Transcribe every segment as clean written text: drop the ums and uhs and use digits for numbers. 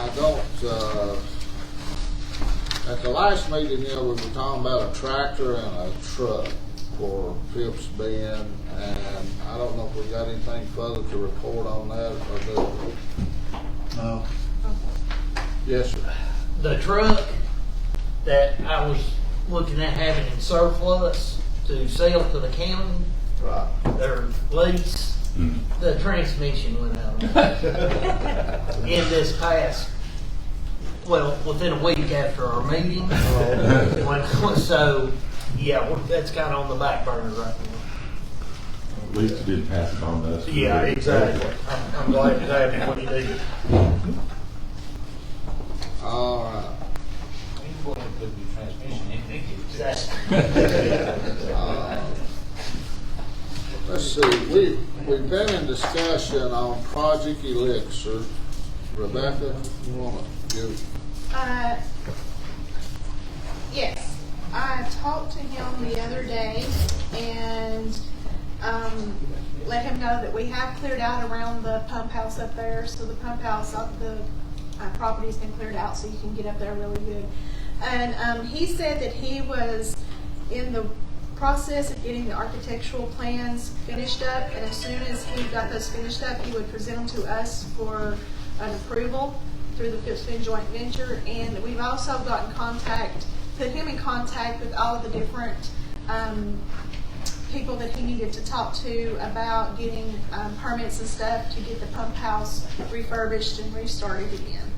I don't, at the last meeting, we were talking about a tractor and a truck for Phipps Bend, and I don't know if we got anything further to report on that or do we? No. Yes, sir. The truck that I was looking at having in surplus to sell to the county, Right. their lease, the transmission went out in this past, well, within a week after our meeting. So, yeah, that's kind of on the back burner right now. At least you didn't pass it on to us. Yeah, exactly. I'm glad to have it when you did. All right. Let's see, we've been in discussion on Project Elixir. Rebecca, you want to give? Yes, I talked to him the other day and let him know that we have cleared out around the pump house up there. So the pump house, the property's been cleared out, so you can get up there really good. And he said that he was in the process of getting the architectural plans finished up, and as soon as he got those finished up, he would present them to us for an approval through the Phipps Bend joint venture. And we've also got in contact, put him in contact with all of the different people that he needed to talk to about getting permits and stuff to get the pump house refurbished and restarted again.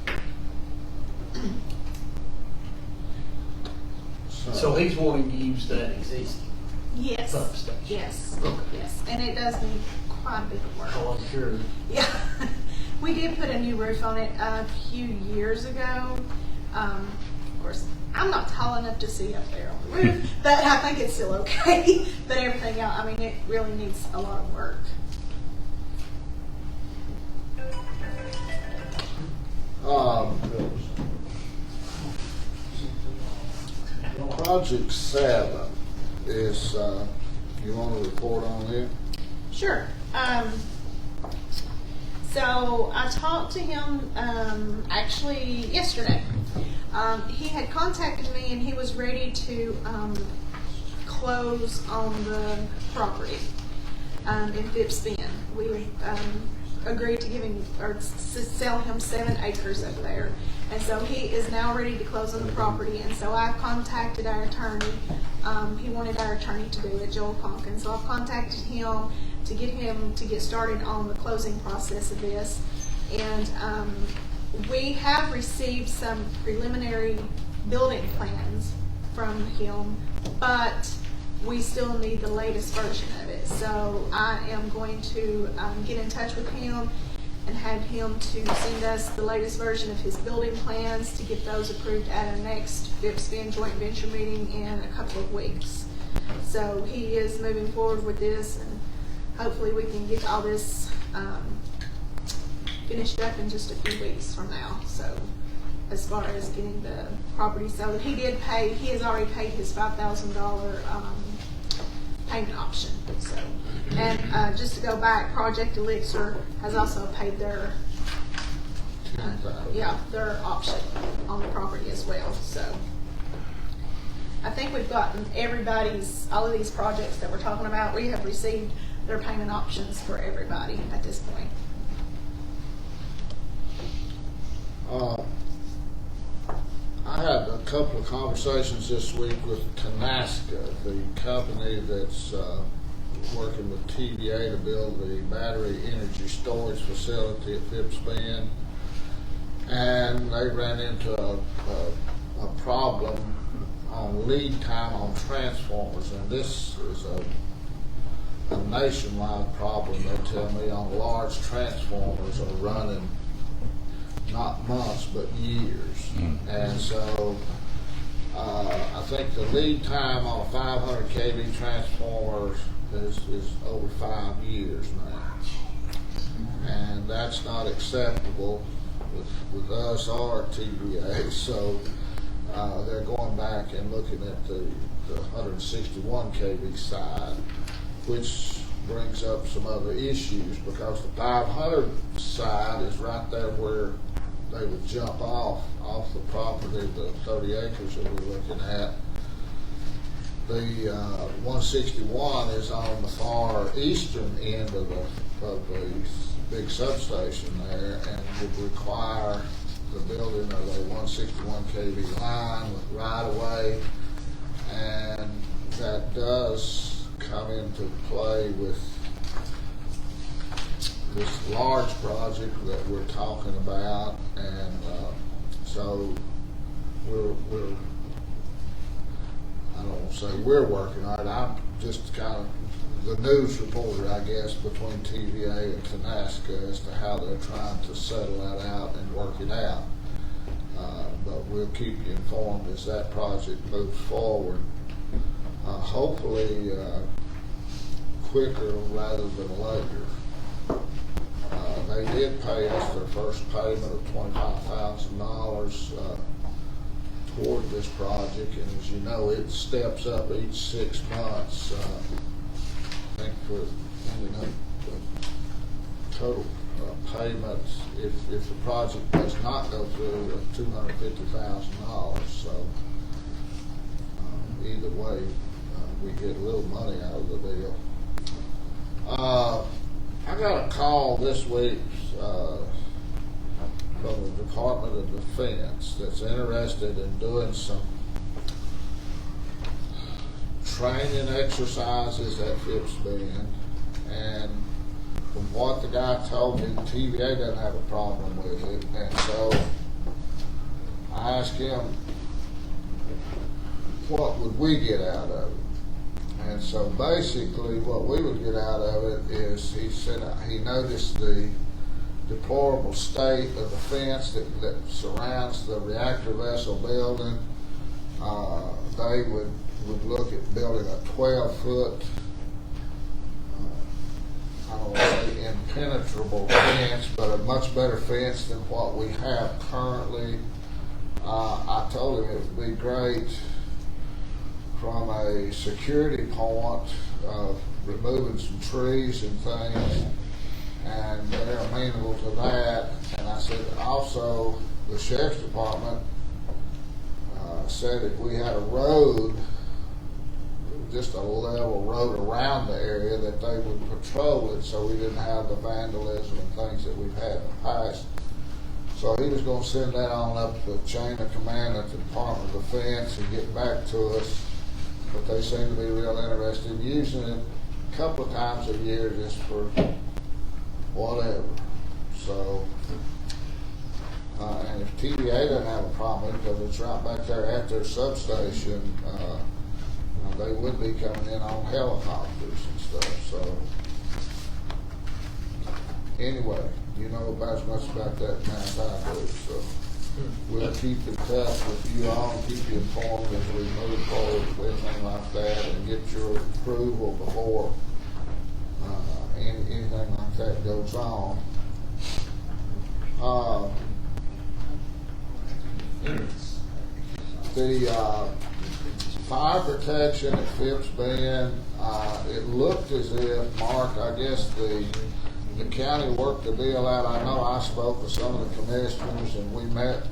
So he's wanting to use that existing Yes. pump station. Yes. Okay. Yes. And it does need quite a bit of work. Oh, I'm sure. Yeah. We did put a new roof on it a few years ago. Of course, I'm not tall enough to see up there on the roof, but I think it's still okay. But everything else, I mean, it really needs a lot of work. Project 7 is, you want to report on it? Sure. So I talked to him actually yesterday. He had contacted me and he was ready to close on the property in Phipps Bend. We agreed to give him or to sell him 7 acres up there, and so he is now ready to close on the property. And so I've contacted our attorney. He wanted our attorney to do it, Joel Conkin. So I've contacted him to get him to get started on the closing process of this. And we have received some preliminary building plans from him, but we still need the latest version of it. So I am going to get in touch with him and have him to send us the latest version of his building plans to get those approved at our next Phipps Bend joint venture meeting in a couple of weeks. So he is moving forward with this, and hopefully we can get all this finished up in just a few weeks from now. So as far as getting the property sold, he has already paid his $5,000 payment option. So, and just to go back, Project Elixir has also paid their their option on the property as well. So I think we've gotten all of these projects that we're talking about, we have received their payment options for everybody at this point. I had a couple of conversations this week with Tenaska, the company that's working with TVA to build the battery energy storage facility at Phipps Bend. And they ran into a problem on lead time on transformers, and this is a nationwide problem. They tell me on large transformers are running not months but years. And so I think the lead time on a 500 kV transformer is over 5 years now, and that's not acceptable with us or TVA. So they're going back and looking at the 161 kV side, which brings up some other issues, because the 500 side is right there where they would jump off the property, the 30 acres that we're looking at. The 161 is on the far eastern end of the big substation there, and would require the building of a 161 kV line with right of way, and that does come into play with this large project that we're talking about, and so we're I don't want to say we're working on it. I'm just kind of the news reporter, I guess, between TVA and Canasca as to how they're trying to settle that out and work it out. But we'll keep you informed as that project moves forward. Hopefully quicker rather than later. They did pay us their first payment of $25,000 toward this project, and as you know, it steps up each 6 months. I think for ending up the total payments, if the project does not go through, of $250,000. So either way, we get a little money out of the deal. I got a call this week from the Department of Defense that's interested in doing some training exercises at Phipps Bend, and from what the guy told me, the TVA doesn't have a problem with it, and so I asked him what would we get out of it. And so basically what we would get out of it is, he said he noticed the deplorable state of the fence that surrounds the reactor vessel building. They would look at building a 12-foot, I don't want to say impenetrable fence, but a much better fence than what we have currently. I told him it would be great from a security point of removing some trees and things, and they're amenable to that. And I said also the sheriff's department said if we had a road, just a level road around the area, that they would patrol it so we didn't have the vandalism and things that we've had in the past. So he was going to send that on up the chain of command at the Department of Defense and get back to us. But they seem to be real interested in using it a couple of times a year just for whatever. So, and if TVA doesn't have a problem, because it's right back there at their substation, they would be coming in on helicopters and stuff. So, anyway, you know about as much about that now as I do. So, we'll keep in touch with you all and keep you informed as we move forward with anything like that, and get your approval before anything like that goes on. The fire protection at Phipps Bend, it looked as if, Mark, I guess the county worked the deal out. I know I spoke with some of the commissioners, and we met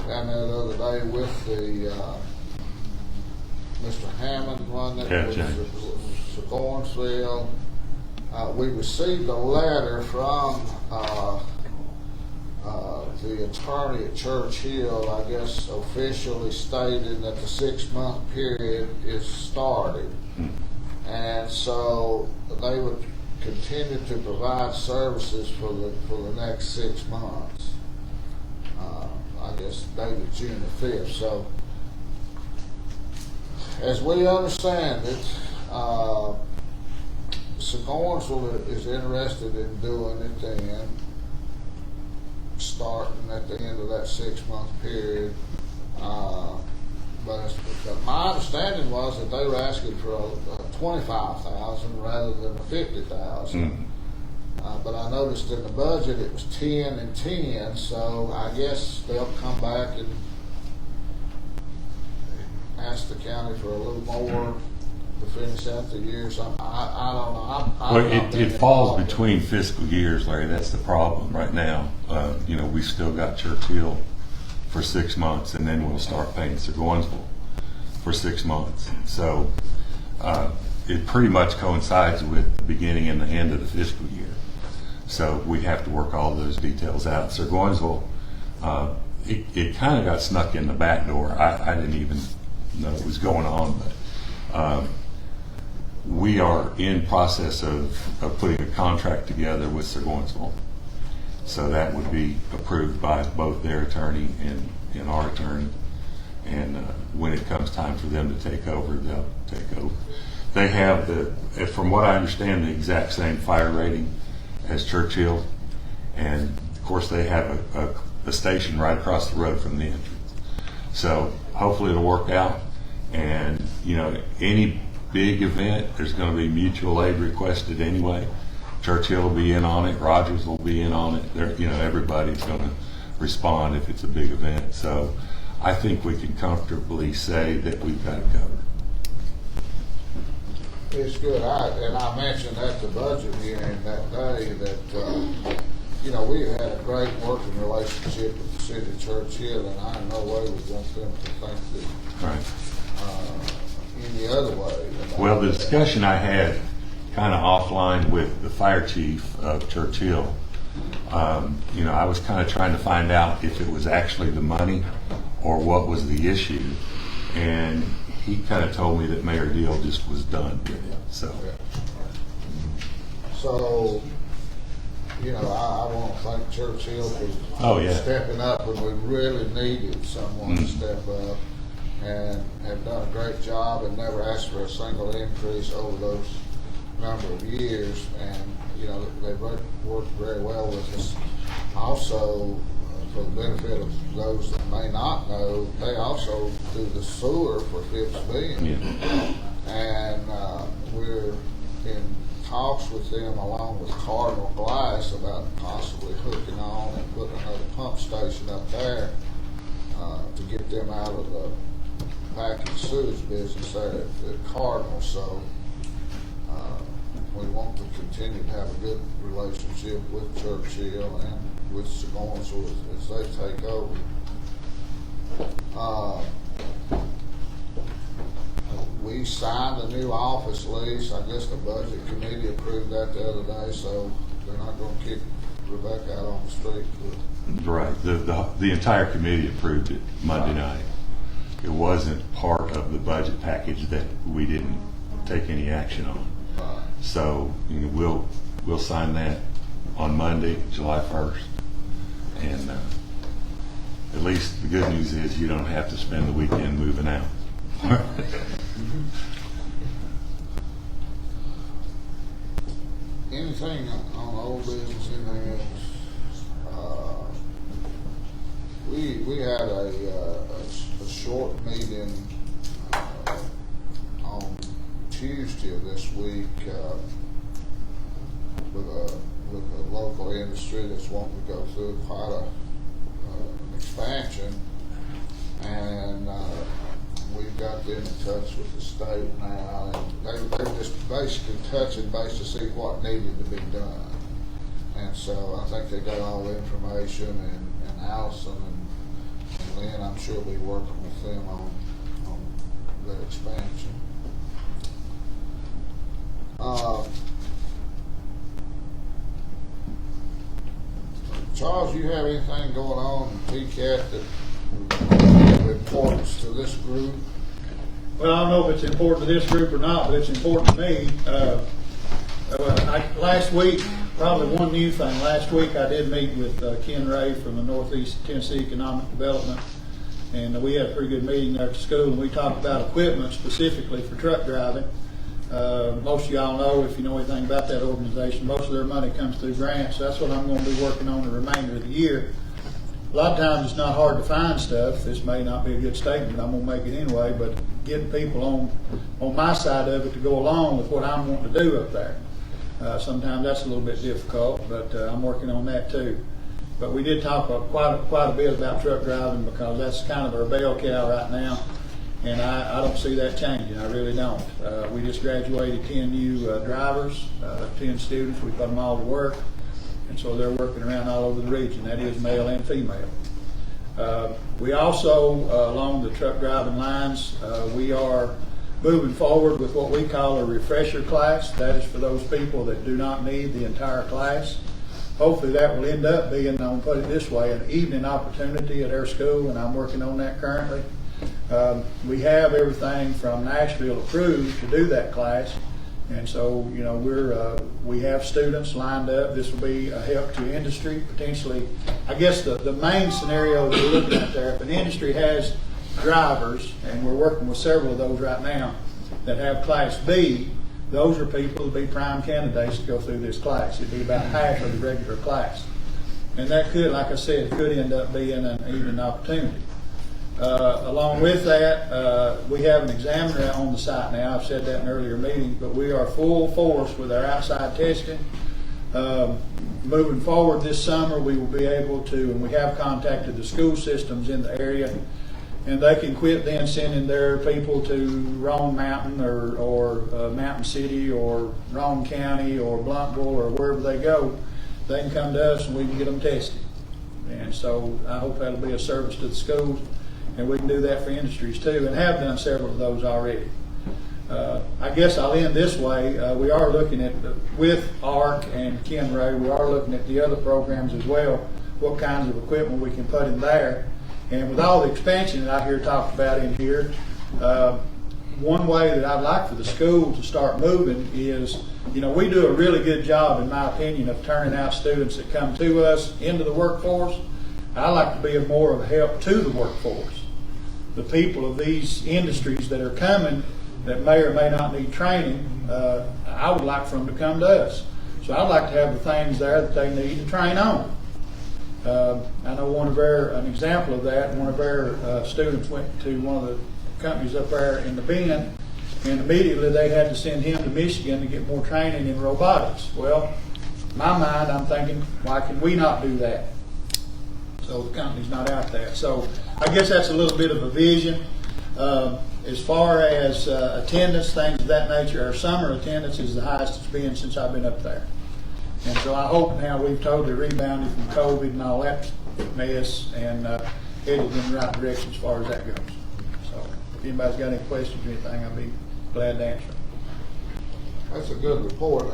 down there the other day with the Mr. Hammond one that was Rogersville. We received a letter from the attorney at Church Hill, I guess officially stating that the 6-month period is started. And so they would continue to provide services for the next 6 months. I guess dated June the 5th. So as we understand it, Rogersville is interested in doing it then, starting at the end of that 6-month period. But my understanding was that they were asking for $25,000 rather than $50,000. But I noticed in the budget it was 10 and 10, so I guess they'll come back and ask the county for a little more to finish out the year, so I don't know. Well, it falls between fiscal years, Larry. That's the problem right now. You know, we still got Churchill for 6 months, and then we'll start paying Seguinsville for 6 months. So it pretty much coincides with the beginning and the end of the fiscal year. So we have to work all those details out. Seguinsville, it kind of got snuck in the back door. I didn't even know it was going on, but we are in process of putting a contract together with Seguinsville. So that would be approved by both their attorney and our attorney. And when it comes time for them to take over, they'll take over. They have from what I understand, the exact same fire rating as Churchill. And of course they have a station right across the road from the entrance. So hopefully it'll work out. And you know, any big event, there's going to be mutual aid requested anyway. Churchill will be in on it. Rogers will be in on it. You know, everybody's going to respond if it's a big event. So I think we can comfortably say that we've got it covered. It's good. And I mentioned at the budget hearing that day that you know, we had a great working relationship with the city of Churchill, and I in no way would want them to think that Right. Any other way. Well, the discussion I had kind of offline with the fire chief of Churchill, you know, I was kind of trying to find out if it was actually the money or what was the issue. And he kind of told me that Mayor Deal just was done with it. So, so you know, I want to thank Churchill for stepping up when we really needed someone to step up, and have done a great job and never asked for a single increase over those number of years. And you know, they've worked very well with us. Also, for the benefit of those that may not know, they also do the sewer for Phipps Bend. yeah. And we're in talks with them along with Cardinal Glass about possibly hooking on and putting another pump station up there to get them out of the packaged sewage business there at Cardinal. So we want to continue to have a good relationship with Churchill and with Seguinsville as they take over. We signed a new office lease. I guess the budget committee approved that the other day, so they're not going to kick Rebecca out on the street. Right. The entire committee approved it Monday night. It wasn't part of the budget package that we didn't take any action on. So you know, we'll sign that on Monday, July 1st. And at least the good news is you don't have to spend the weekend moving out. Anything on old business, anything else? We had a short meeting on Tuesday of this week with a local industry that's wanting to go through quite an expansion, and we've got them in touch with the state now, and they're just basically touching base to see what needed to be done. And so I think they got all the information, and Allison and Lynn, I'm sure, will be working with them on their expansion. Charles, you have anything going on in TCAT that of importance to this group? Well, I don't know if it's important to this group or not, but it's important to me. Last week, probably one new thing. Last week I did meet with Ken Ray from the Northeast Tennessee Economic Development, and we had a pretty good meeting there at the school, and we talked about equipment specifically for truck driving. Most of y'all know, if you know anything about that organization, most of their money comes through grants. So that's what I'm going to be working on the remainder of the year. A lot of times it's not hard to find stuff. This may not be a good statement, I'm going to make it anyway, but getting people on my side of it to go along with what I'm wanting to do up there. Sometimes that's a little bit difficult, but I'm working on that too. But we did talk quite a bit about truck driving, because that's kind of our bell cow right now. And I don't see that changing, I really don't. We just graduated 10 new drivers, 10 students, we put them all to work, and so they're working around all over the region, that is male and female. We also, along the truck driving lines, we are moving forward with what we call a refresher class. That is for those people that do not need the entire class. Hopefully that will end up being, I'm going to put it this way, an evening opportunity at our school, and I'm working on that currently. We have everything from Nashville approved to do that class, and so we have students lined up. This will be a help to industry potentially. I guess the main scenario that we're looking at there, if an industry has drivers, and we're working with several of those right now that have Class B, those are people that would be prime candidates to go through this class. It'd be about half of the regular class, and that could, like I said, could end up being an evening opportunity. Along with that, we have an examiner on the site now. I've said that in earlier meetings, but we are full force with our outside testing. Moving forward this summer, we will be able to, and we have contacted the school systems in the area, and they can quit then sending their people to Roan Mountain or Mountain City or Roan County or Bluntville or wherever they go. They can come to us and we can get them tested. And so I hope that'll be a service to the schools. And we can do that for industries too, and have done several of those already. I guess I'll end this way. We are looking at, with ARC and Ken Ray, we are looking at the other programs as well, what kinds of equipment we can put in there. And with all the expansion that I hear talked about in here, one way that I'd like for the school to start moving is, we do a really good job, in my opinion, of turning out students that come to us into the workforce. I like to be more of a help to the workforce. The people of these industries that are coming that may or may not need training, I would like for them to come to us. So I'd like to have the things there that they need to train on. I know an example of that, one of our students went to one of the companies up there in the Bend, and immediately they had to send him to Michigan to get more training in robotics. Well, in my mind, I'm thinking, why can we not do that? So the company's not out there. So I guess that's a little bit of a vision. As far as attendance, things of that nature, our summer attendance is the highest it's been since I've been up there. And so I hope now we've totally rebounded from COVID and all that mess and headed in the right direction as far as that goes. So if anybody's got any questions or anything, I'll be glad to answer. That's a good report.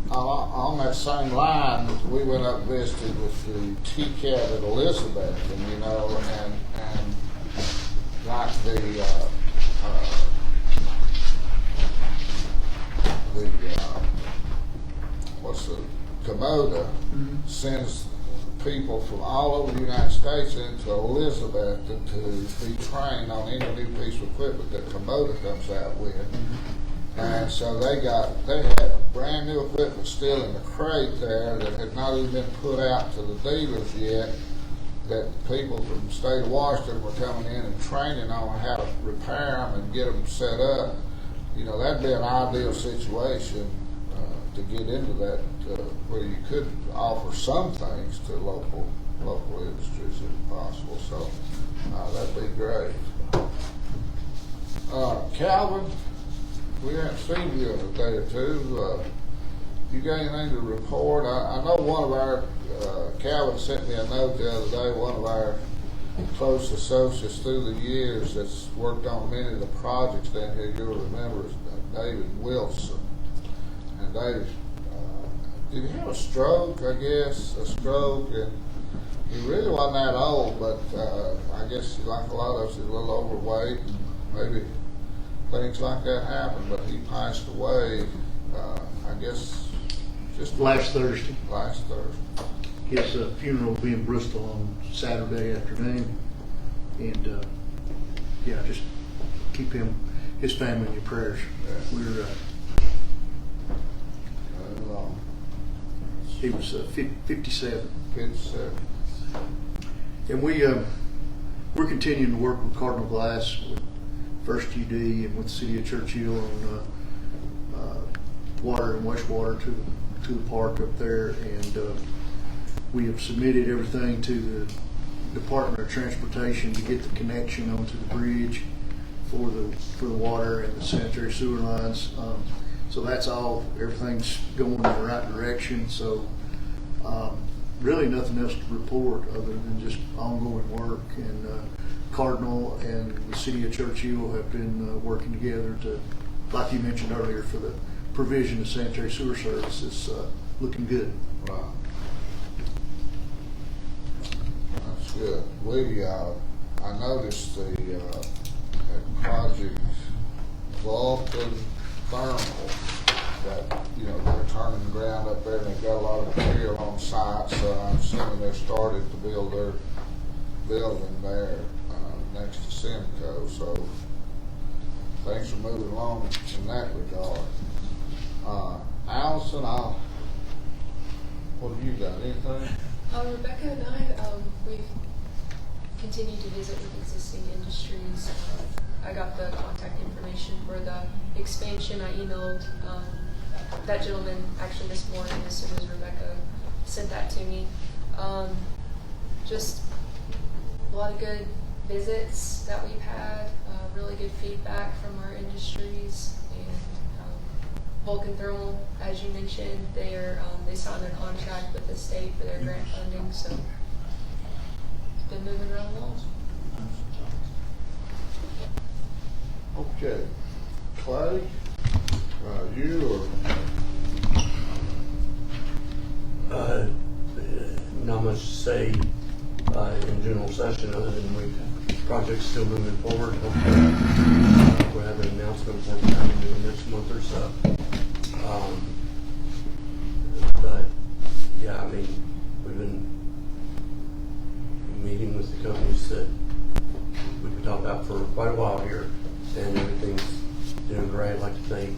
On that same line, we went up and visited with the TCAT at Elizabeth, and like the Kubota sends people from all over the United States into Elizabeth to be trained on any new piece of equipment that Kubota comes out with. And so they had brand new equipment still in the crate there that had not even been put out to the dealers yet, that people from the state of Washington were coming in and training on how to repair them and get them set up. That'd be an ideal situation to get into that, where you could offer some things to local industries if possible. So that'd be great. Calvin, we haven't seen you in a day or two. You got anything to report? I know one of our, Calvin sent me a note the other day, one of our close associates through the years that's worked on many of the projects down here, you'll remember, is David Wilson. And Dave, did he have a stroke, I guess? A stroke, and he really wasn't that old, but I guess like a lot of us, he's a little overweight, and maybe things like that happened, but he passed away, I guess, just last Thursday. Last Thursday. His funeral will be in Bristol on Saturday afternoon, and just keep his family in your prayers. Yeah. We're he was 57. 57. And we're continuing to work with Cardinal Glass, with First UD, and with the City of Churchill on water and wastewater to the park up there. And we have submitted everything to the Department of Transportation to get the connection onto the bridge for the water and the sanitary sewer lines. So that's all, everything's going in the right direction. So really nothing else to report other than just ongoing work. And Cardinal and the city of Churchill have been working together to, like you mentioned earlier, for the provision of sanitary sewer services, looking good. Right. That's good. I noticed the project Vulcan Thermal, that, they're turning the ground up there and they've got a lot of material on site, so I'm assuming they're started to build their building there next to Simcoe, so things are moving along in that regard. Allison, what have you got? Anything? Rebecca and I, we've continued to visit with existing industries. I got the contact information for the expansion. I emailed that gentleman actually this morning as soon as Rebecca sent that to me. Just a lot of good visits that we've had, really good feedback from our industries. And Vulcan Thermal, as you mentioned, they signed their contract with the state for their grant funding, so it's been moving right along. Okay. Clay, you or? Not much to say in general session other than project's still moving forward. Hopefully we'll have an announcement for the next month or so. But yeah, I mean, we've been meeting with the companies that we've been talking about for quite a while here, and everything's doing great. I'd like to thank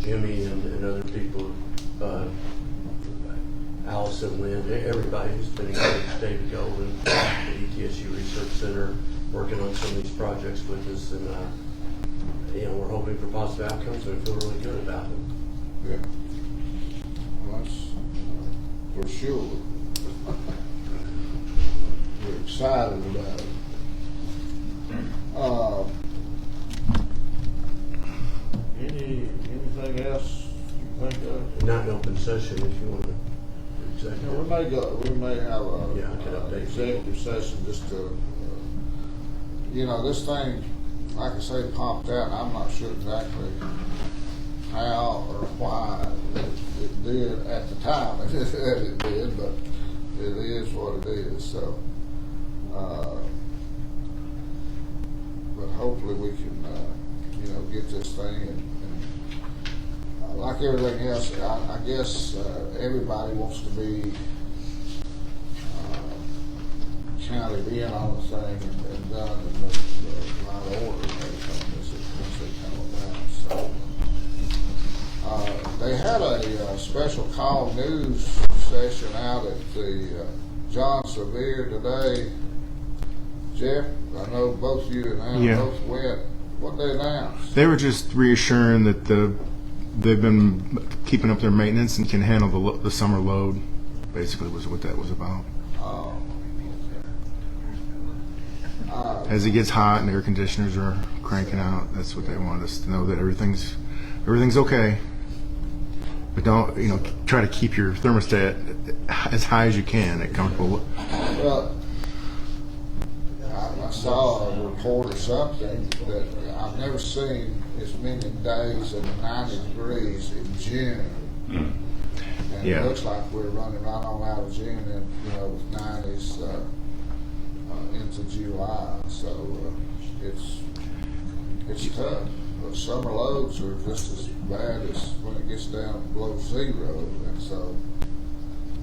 Jimmy and other people, Allison, Lynn, everybody who's been engaged, David Golden, the ETSU Research Center, working on some of these projects with us, and we're hoping for positive outcomes, and we feel really good about them. Yeah. Well, that's for sure. We're excited about it. Anything else you think of? Not an open session if you want to. We may have I can update executive session just to, this thing, like I say, popped out, and I'm not sure exactly how or why it did at the time. It did, but it is what it is. So, but hopefully we can, get this thing and like everything else, I guess everybody wants to be counted in on the thing and done in the right order and everything as they come about. So, they had a special call news session out at the John Sevier today. Jeff, I know both you and I both went. What did they announce? They were just reassuring that they've been keeping up their maintenance and can handle the summer load. Basically, was what that was about. As it gets hot and the air conditioners are cranking out, that's what they want us to know, that everything's okay. But don't try to keep your thermostat as high as you can at comfortable. Well, I saw a report or something that I've never seen as many days of 90 degrees in June. And it looks like we're running right on out of June and, with 90s into July. So it's tough. But summer loads are just as bad as when it gets down below zero. And so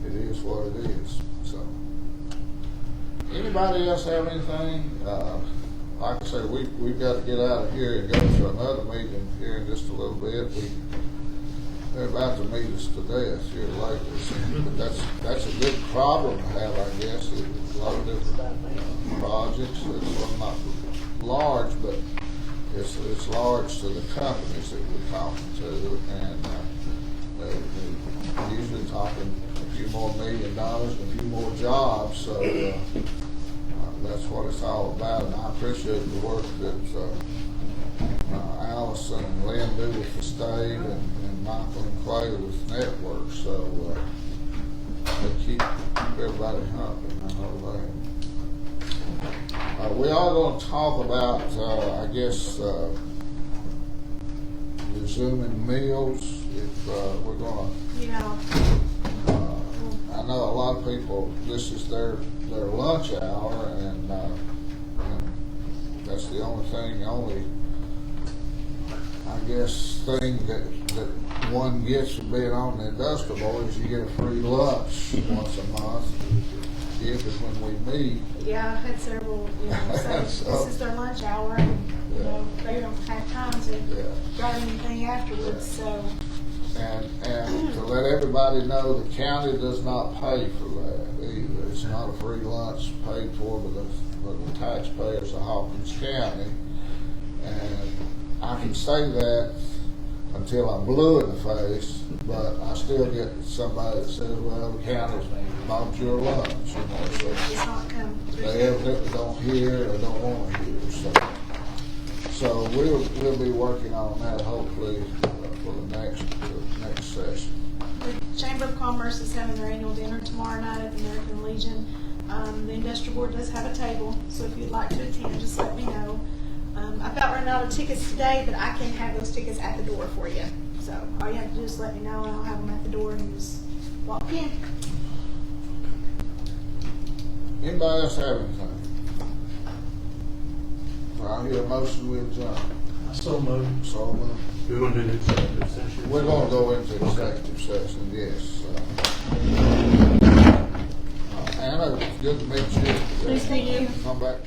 it is what it is. So anybody else have anything? Like I said, we've got to get out of here and go to another meeting here in just a little bit. They're about to meet us to death here later. But that's a good problem to have, I guess. There's a lot of different projects. It's not large, but it's large to the companies that we're talking to, and they're usually talking a few more $1 million, a few more jobs. So that's what it's all about, and I appreciate the work that Allison and Lynn do with the state, and Michael and Clay with network, so they keep everybody humping, I know that. We are going to talk about, I guess, resuming meals, if we're going to. Yeah. I know a lot of people, this is their lunch hour, and that's the only I guess, thing that one gets from being on the industrial board is you get a free lunch once a month, if and when we meet. Yeah, I've had several, say, So- this is their lunch hour, and, they don't have time to drive anything afterwards, so. And to let everybody know, the county does not pay for that either. It's not a free lunch paid for by the taxpayers of Hawkins County. And I can say that until I'm blue in the face, but I still get somebody that says, well, the county bought your lunch, so It's not come through. they evidently don't hear or don't want to hear. So we'll be working on that hopefully for the next session. The Chamber of Commerce is having their annual dinner tomorrow night at the American Legion. The industrial board does have a table, so if you'd like to attend, just let me know. I about ran out of tickets today, but I can have those tickets at the door for you. So all you have to do is let me know, and I'll have them at the door, and you just walk in. Anybody else have anything? Well, I hear a motion with adjourn. So moved. So moved. We're going to do an executive session. We're going to go into executive session, yes. Anna, it's good to meet you. Please, thank you. Come back.